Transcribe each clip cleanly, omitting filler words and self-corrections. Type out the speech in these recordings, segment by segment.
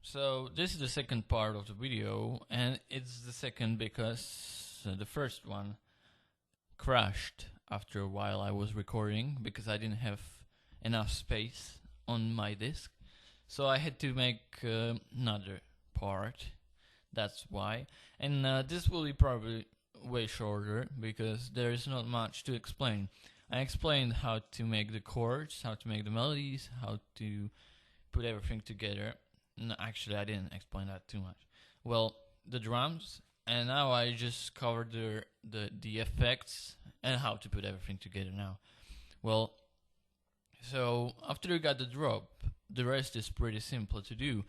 So this is the second part of the video, and it's the second because the first one crashed after a while I was recording because I didn't have enough space on my disk. So I had to make another part, that's why. And this will be probably way shorter because there is not much to explain. I explained how to make the chords, how to make the melodies, how to put everything together. No, actually, I didn't explain that too much. Well, the drums, and now I just covered the effects and how to put everything together now. Well, so after you got the drop, the rest is pretty simple to do.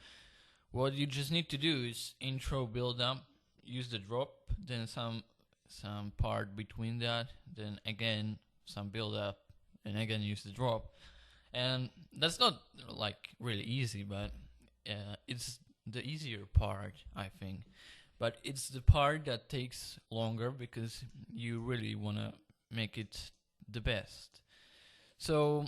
What you just need to do is intro, build up, use the drop, then some part between that, then again some build up, and again use the drop. And that's not like really easy, but it's the easier part, I think. But it's the part that takes longer because you really want to make it the best. So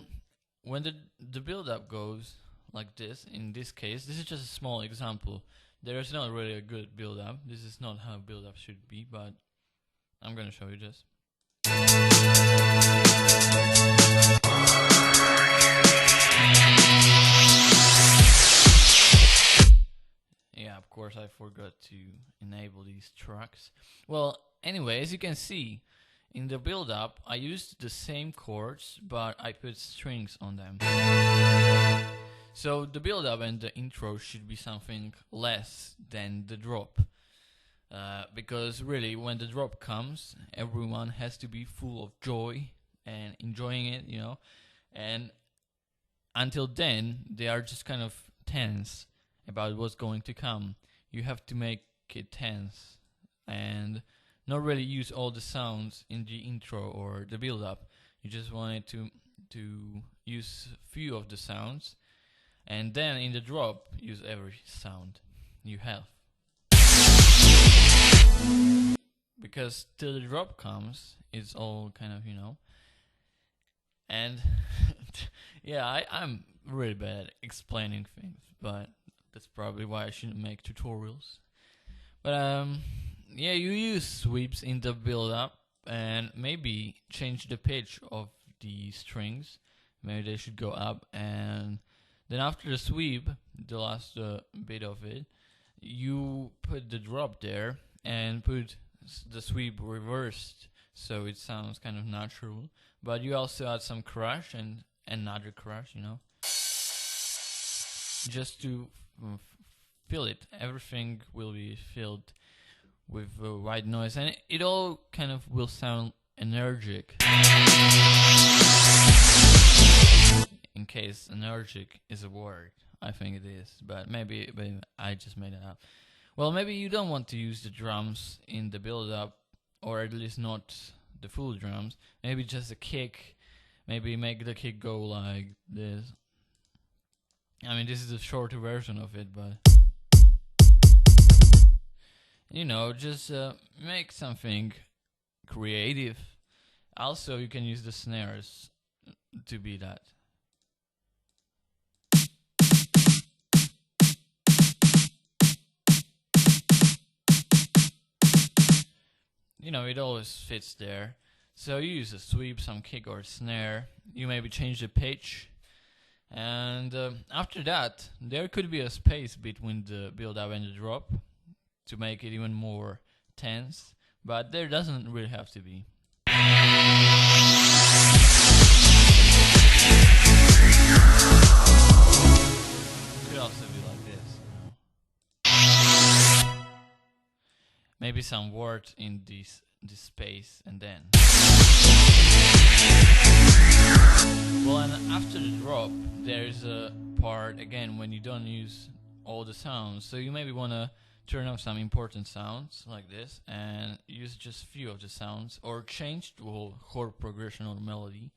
when the build-up goes like this, in this case, this is just a small example. There is not really a good build-up. This is not how build-up should be, but I'm gonna show you this. Yeah, of course I forgot to enable these tracks. Well, anyway, as you can see, in the build-up, I used the same chords, but I put strings on them. So the build-up and the intro should be something less than the drop. Because really, when the drop comes, everyone has to be full of joy and enjoying it, you know. And until then, they are just kind of tense about what's going to come. You have to make it tense and not really use all the sounds in the intro or the build-up. You just want it to use few of the sounds, and then in the drop use every sound you have. Because till the drop comes, it's all kind of, you know. And yeah, I'm really bad at explaining things, but that's probably why I shouldn't make tutorials. But yeah, you use sweeps in the build-up and maybe change the pitch of the strings. Maybe they should go up, and then after the sweep, the last bit of it, you put the drop there and put the sweep reversed so it sounds kind of natural. But you also add some crash and another crash, you know, just to fill it. Everything will be filled with white noise, and it all kind of will sound energetic. In case energetic is a word, I think it is, but maybe I just made it up. Well, maybe you don't want to use the drums in the build-up, or at least not the full drums. Maybe just a kick. Maybe make the kick go like this. I mean, this is a shorter version of it, but you know, just make something creative. Also, you can use the snares to be that. You know, it always fits there. So you use a sweep, some kick or snare. You maybe change the pitch. And after that, there could be a space between the build-up and the drop to make it even more tense, but there doesn't really have to be. It could also be like this, you know? Maybe some words in this space, and then. Well, and after the drop, there's a part again when you don't use all the sounds. So you maybe want to turn off some important sounds like this and use just few of the sounds, or change the whole chord progression or melody.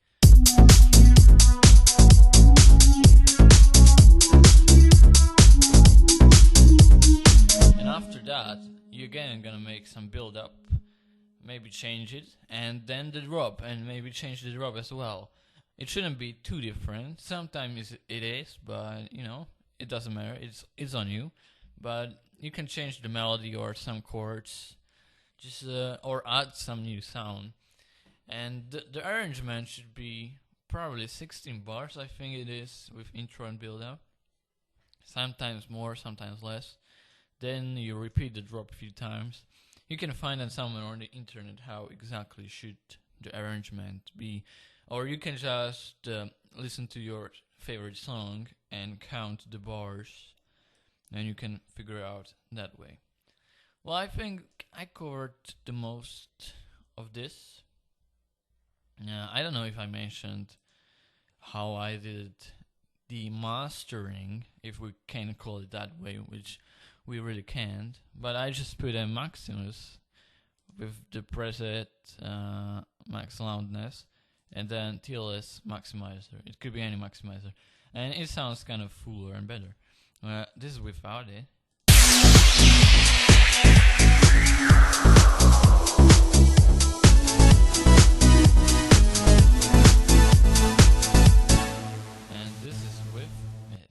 And after that, you again gonna make some build up, maybe change it, and then the drop, and maybe change the drop as well. It shouldn't be too different. Sometimes it is, but you know, it doesn't matter. It's on you, but you can change the melody or some chords, just or add some new sound. And the arrangement should be probably 16 bars, I think it is, with intro and build up. Sometimes more, sometimes less. Then you repeat the drop a few times. You can find on somewhere on the internet how exactly should the arrangement be, or you can just listen to your favorite song and count the bars, and you can figure out that way. Well, I think I covered the most of this. I don't know if I mentioned how I did the mastering, if we can call it that way, which we really can't. But I just put a Maximus with the preset max loudness and then TLS maximizer. It could be any maximizer, and it sounds kind of fuller and better. This is without it. And this is with it.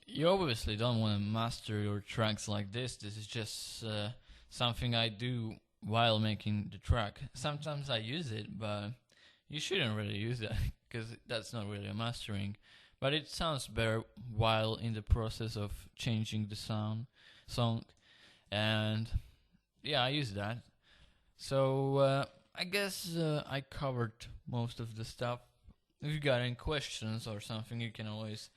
You obviously don't want to master your tracks like this. This is just something I do while making the track. Sometimes I use it, but you shouldn't really use that because that's not really a mastering. But it sounds better while in the process of changing the song. And yeah, I use that. So I guess I covered most of the stuff. If you got any questions or something, you can always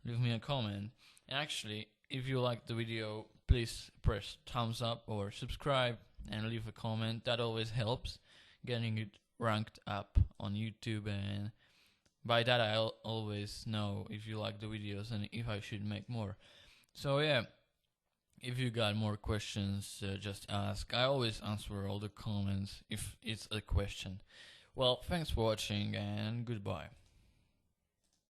leave me a comment. And actually, if you like the video, please press thumbs up or subscribe and leave a comment. That always helps getting it ranked up on YouTube, and by that I'll always know if you like the videos and if I should make more. So yeah, if you got more questions, just ask. I always answer all the comments if it's a question. Well, thanks for watching and goodbye.